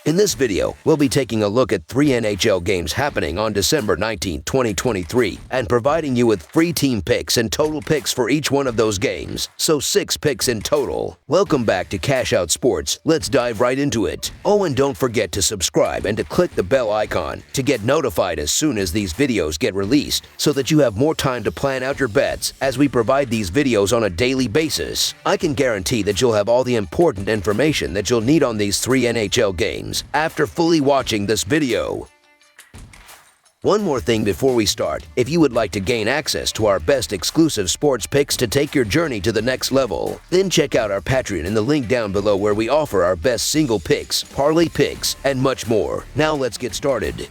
In this video, we'll be taking a look at 3 NHL games happening on December 19, 2023, and providing you with free team picks and total picks for each one of those games, so 6 picks in total. Welcome back to Cash Out Sports. Let's dive right into it. Oh, and don't forget to subscribe and to click the bell icon to get notified as soon as these videos get released, so that you have more time to plan out your bets as we provide these videos on a daily basis. I can guarantee that you'll have all the important information that you'll need on these 3 NHL games after fully watching this video. One more thing before we start, if you would like to gain access to our best exclusive sports picks to take your journey to the next level, then check out our Patreon in the link down below where we offer our best single picks, parlay picks, and much more. Now let's get started.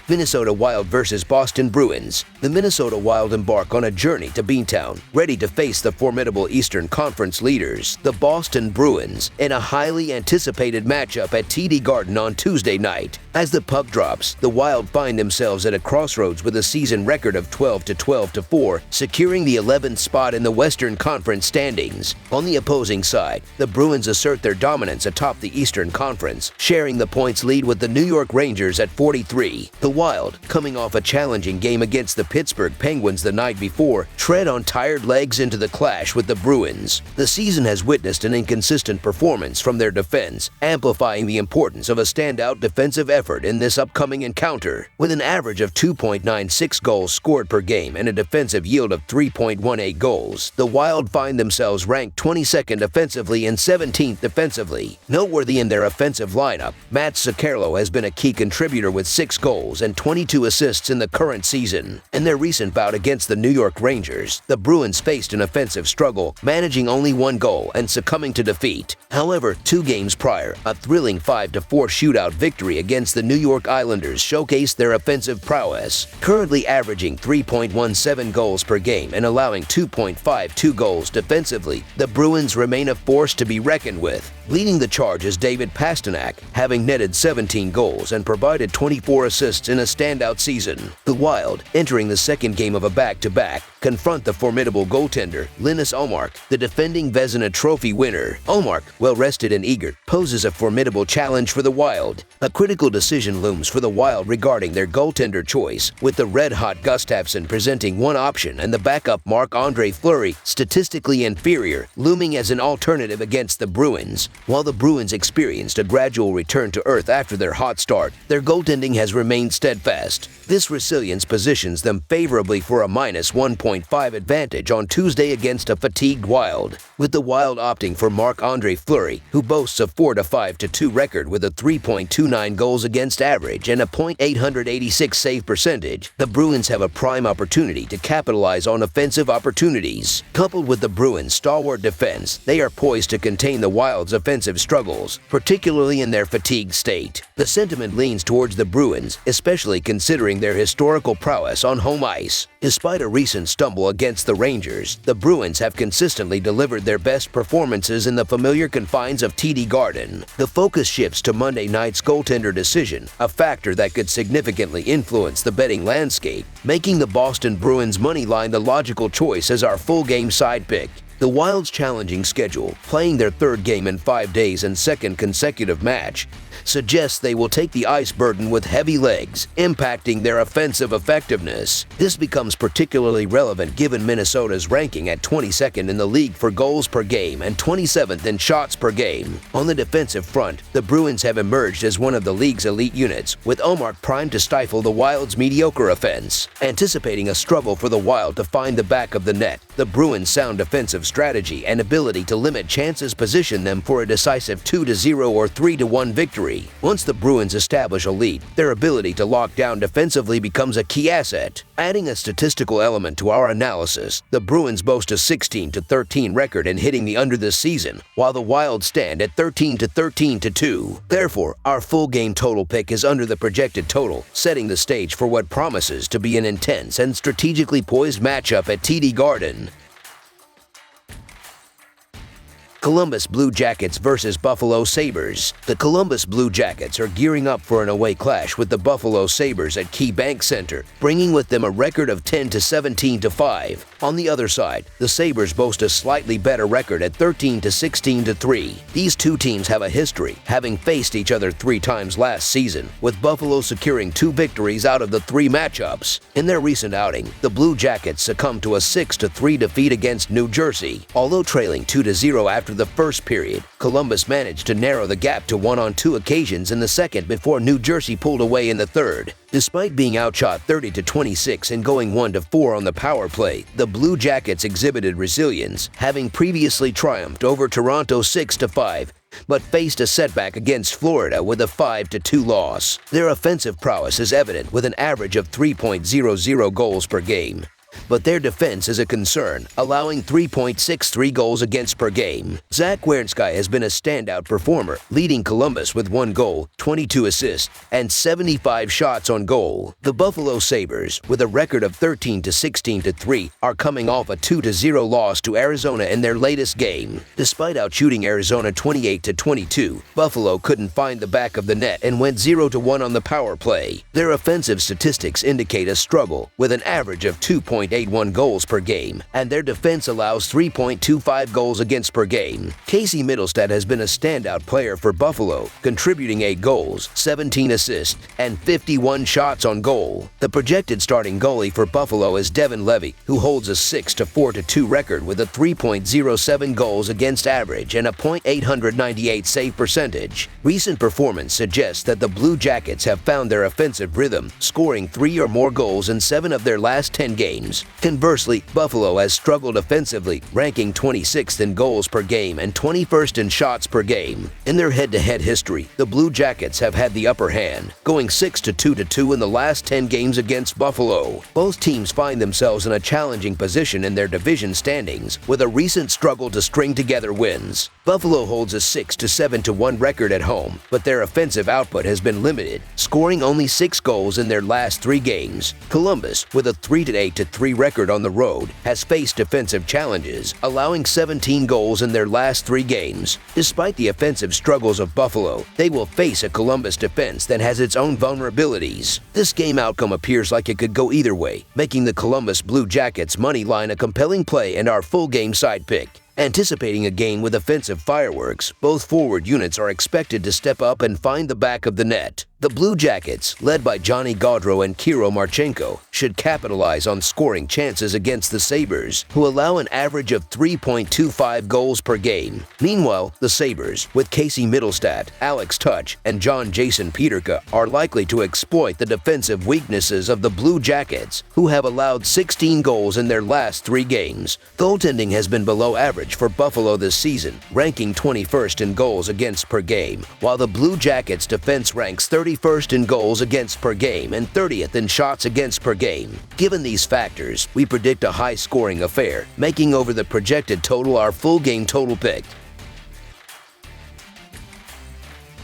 Minnesota Wild versus Boston Bruins. The Minnesota Wild embark on a journey to Beantown, ready to face the formidable Eastern Conference leaders, the Boston Bruins, in a highly anticipated matchup at TD Garden on Tuesday night. As the puck drops, the Wild find themselves at a crossroads with a season record of 12-4, securing the 11th spot in the Western Conference standings. On the opposing side, the Bruins assert their dominance atop the Eastern Conference, sharing the points lead with the New York Rangers at 43. The Wild, coming off a challenging game against the Pittsburgh Penguins the night before, tread on tired legs into the clash with the Bruins. The season has witnessed an inconsistent performance from their defense, amplifying the importance of a standout defensive effort in this upcoming encounter. With an average of 2.96 goals scored per game and a defensive yield of 3.18 goals, the Wild find themselves ranked 22nd offensively and 17th defensively. Noteworthy in their offensive lineup, Matt Zuccarello has been a key contributor with 6 goals and 22 assists in the current season. In their recent bout against the New York Rangers, the Bruins faced an offensive struggle, managing only 1 goal and succumbing to defeat. However, 2 games prior, a thrilling 5-4 shootout victory against the New York Islanders showcased their offensive prowess. Currently averaging 3.17 goals per game and allowing 2.52 goals defensively, the Bruins remain a force to be reckoned with. Leading the charge is David Pastrnak, having netted 17 goals and provided 24 assists in a standout season. The Wild, entering the second game of a back-to-back, confront the formidable goaltender Linus Ullmark, the defending Vezina Trophy winner. Ullmark, well-rested and eager, poses a formidable challenge for the Wild. A critical decision looms for the Wild regarding their goaltender choice, with the red-hot Gustafsson presenting one option and the backup Marc-Andre Fleury, statistically inferior, looming as an alternative against the Bruins. While the Bruins experienced a gradual return to earth after their hot start, their goaltending has remained steadfast. This resilience positions them favorably for a minus 1.5 advantage on Tuesday against a fatigued Wild, with the Wild opting for Marc-Andre Fleury, who boasts a 4-5-2 record with a 3.29 goals against average and a .886 save percentage. The Bruins have a prime opportunity to capitalize on offensive opportunities. Coupled with the Bruins' stalwart defense, they are poised to contain the Wild's offensive struggles, particularly in their fatigued state. The sentiment leans towards the Bruins, especially considering their historical prowess on home ice. Despite a recent stumble against the Rangers, the Bruins have consistently delivered their best performances in the familiar confines of TD Garden. The focus shifts to Monday night's goaltender decision, a factor that could significantly influence the betting landscape, making the Boston Bruins money line the logical choice as our full game side pick. The Wild's challenging schedule, playing their 3rd game in 5 days and 2nd consecutive match, suggests they will take the ice burden with heavy legs, impacting their offensive effectiveness. This becomes particularly relevant given Minnesota's ranking at 22nd in the league for goals per game and 27th in shots per game. On the defensive front, the Bruins have emerged as one of the league's elite units, with Ullmark primed to stifle the Wild's mediocre offense. Anticipating a struggle for the Wild to find the back of the net, the Bruins' sound defensive strategy and ability to limit chances position them for a decisive 2-0 or 3-1 victory. Once the Bruins establish a lead, their ability to lock down defensively becomes a key asset. Adding a statistical element to our analysis, the Bruins boast a 16-13 record in hitting the under this season, while the Wild stand at 13-13-2. Therefore, our full game total pick is under the projected total, setting the stage for what promises to be an intense and strategically poised matchup at TD Garden. Columbus Blue Jackets versus Buffalo Sabres. The Columbus Blue Jackets are gearing up for an away clash with the Buffalo Sabres at KeyBank Center, bringing with them a record of 10-17-5. On the other side, the Sabres boast a slightly better record at 13-16-3. These two teams have a history, having faced each other 3 times last season, with Buffalo securing 2 victories out of the 3 matchups. In their recent outing, the Blue Jackets succumbed to a 6-3 defeat against New Jersey. Although trailing 2-0 after the first period, Columbus managed to narrow the gap to 1 on 2 occasions in the second before New Jersey pulled away in the third. Despite being outshot 30-26 and going 1-4 on the power play, the Blue Jackets exhibited resilience, having previously triumphed over Toronto 6-5, but faced a setback against Florida with a 5-2 loss. Their offensive prowess is evident with an average of 3.00 goals per game. But their defense is a concern, allowing 3.63 goals against per game. Zach Werenski has been a standout performer, leading Columbus with 1 goal, 22 assists, and 75 shots on goal. The Buffalo Sabres, with a record of 13-16-3, are coming off a 2-0 loss to Arizona in their latest game. Despite outshooting Arizona 28-22, Buffalo couldn't find the back of the net and went 0-1 on the power play. Their offensive statistics indicate a struggle, with an average of 2.81 goals per game, and their defense allows 3.25 goals against per game. Casey Mittelstadt has been a standout player for Buffalo, contributing 8 goals, 17 assists, and 51 shots on goal. The projected starting goalie for Buffalo is Devin Levy, who holds a 6-4-2 record with a 3.07 goals against average and a .898 save percentage. Recent performance suggests that the Blue Jackets have found their offensive rhythm, scoring 3 or more goals in 7 of their last 10 games. Conversely, Buffalo has struggled offensively, ranking 26th in goals per game and 21st in shots per game. In their head-to-head history, the Blue Jackets have had the upper hand, going 6-2-2 in the last 10 games against Buffalo. Both teams find themselves in a challenging position in their division standings, with a recent struggle to string together wins. Buffalo holds a 6-7-1 record at home, but their offensive output has been limited, scoring only 6 goals in their last 3 games. Columbus, with a 3-8-3 record on the road, has faced defensive challenges, allowing 17 goals in their last 3 games. Despite the offensive struggles of Buffalo, they will face a Columbus defense that has its own vulnerabilities. This game outcome appears like it could go either way, making the Columbus Blue Jackets money line a compelling play and our full game side pick. Anticipating a game with offensive fireworks, both forward units are expected to step up and find the back of the net. The Blue Jackets, led by Johnny Gaudreau and Kirill Marchenko, should capitalize on scoring chances against the Sabres, who allow an average of 3.25 goals per game. Meanwhile, the Sabres, with Casey Mittelstadt, Alex Tuch, and John Jason Peterka, are likely to exploit the defensive weaknesses of the Blue Jackets, who have allowed 16 goals in their last 3 games. Goaltending has been below average for Buffalo this season, ranking 21st in goals against per game, while the Blue Jackets' defense ranks 31st in goals against per game and 30th in shots against per game. Given these factors, we predict a high-scoring affair, making over the projected total our full game total pick.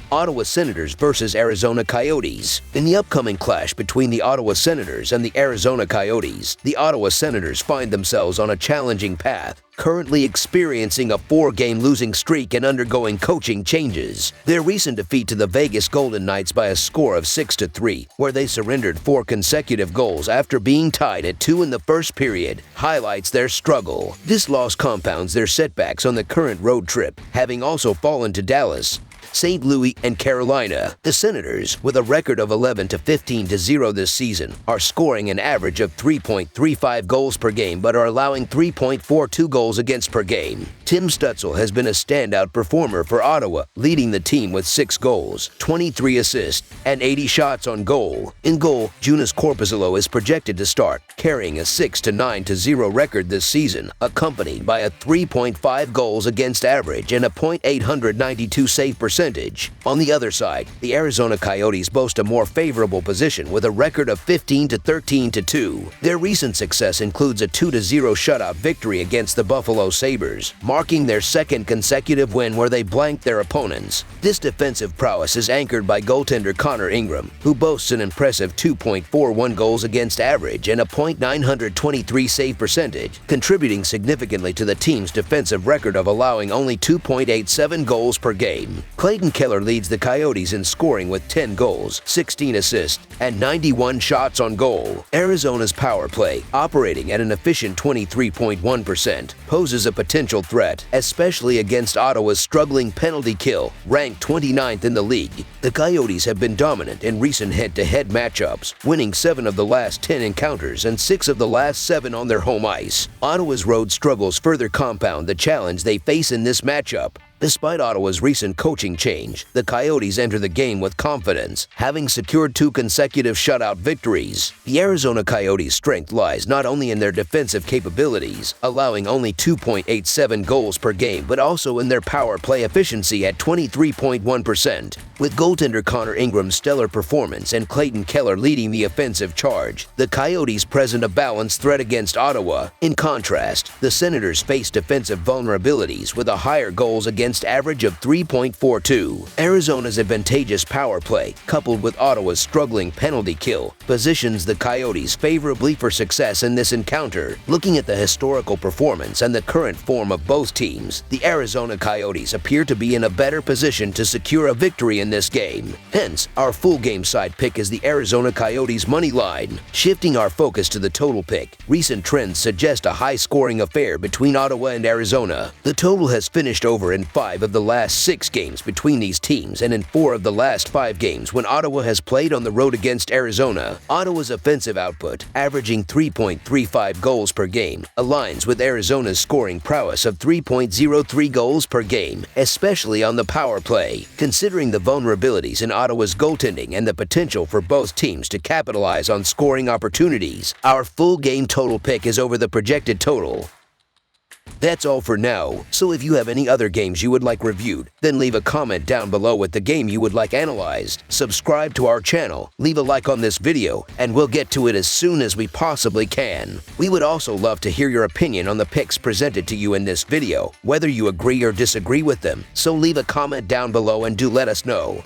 Ottawa Senators versus Arizona Coyotes. In the upcoming clash between the Ottawa Senators and the Arizona Coyotes, the Ottawa Senators find themselves on a challenging path, currently experiencing a 4-game losing streak and undergoing coaching changes. Their recent defeat to the Vegas Golden Knights by a score of 6-3, where they surrendered 4 consecutive goals after being tied at 2 in the first period, highlights their struggle. This loss compounds their setbacks on the current road trip, having also fallen to Dallas, St. Louis, and Carolina. The Senators, with a record of 11-15-0 this season, are scoring an average of 3.35 goals per game but are allowing 3.42 goals against per game. Tim Stützle has been a standout performer for Ottawa, leading the team with 6 goals, 23 assists, and 80 shots on goal. In goal, Joonas Korpisalo is projected to start, carrying a 6-9-0 record this season, accompanied by a 3.5 goals against average and a .892 save percentage. On the other side, the Arizona Coyotes boast a more favorable position with a record of 15-13-2. Their recent success includes a 2-0 shutout victory against the Buffalo Sabres, marking their second consecutive win where they blanked their opponents. This defensive prowess is anchored by goaltender Connor Ingram, who boasts an impressive 2.41 goals against average and a .923 save percentage, contributing significantly to the team's defensive record of allowing only 2.87 goals per game. Clayton Keller leads the Coyotes in scoring with 10 goals, 16 assists, and 91 shots on goal. Arizona's power play, operating at an efficient 23.1%, poses a potential threat, especially against Ottawa's struggling penalty kill, ranked 29th in the league. The Coyotes have been dominant in recent head-to-head matchups, winning 7 of the last 10 encounters and 6 of the last 7 on their home ice. Ottawa's road struggles further compound the challenge they face in this matchup. Despite Ottawa's recent coaching change, the Coyotes enter the game with confidence, having secured 2 consecutive shutout victories. The Arizona Coyotes' strength lies not only in their defensive capabilities, allowing only 2.87 goals per game, but also in their power play efficiency at 23.1%. With goaltender Connor Ingram's stellar performance and Clayton Keller leading the offensive charge, the Coyotes present a balanced threat against Ottawa. In contrast, the Senators face defensive vulnerabilities with a higher goals against average of 3.42. Arizona's advantageous power play, coupled with Ottawa's struggling penalty kill, positions the Coyotes favorably for success in this encounter. Looking at the historical performance and the current form of both teams, the Arizona Coyotes appear to be in a better position to secure a victory in this game. Hence, our full game side pick is the Arizona Coyotes money line. Shifting our focus to the total pick, recent trends suggest a high-scoring affair between Ottawa and Arizona. The total has finished over in 5 of the last 6 games between these teams and in 4 of the last 5 games when Ottawa has played on the road against Arizona. Ottawa's offensive output, averaging 3.35 goals per game, aligns with Arizona's scoring prowess of 3.03 goals per game, especially on the power play. Considering the vulnerabilities in Ottawa's goaltending and the potential for both teams to capitalize on scoring opportunities, our full game total pick is over the projected total. That's all for now, so if you have any other games you would like reviewed, then leave a comment down below with the game you would like analyzed. Subscribe to our channel, leave a like on this video, and we'll get to it as soon as we possibly can. We would also love to hear your opinion on the picks presented to you in this video, whether you agree or disagree with them, so leave a comment down below and do let us know.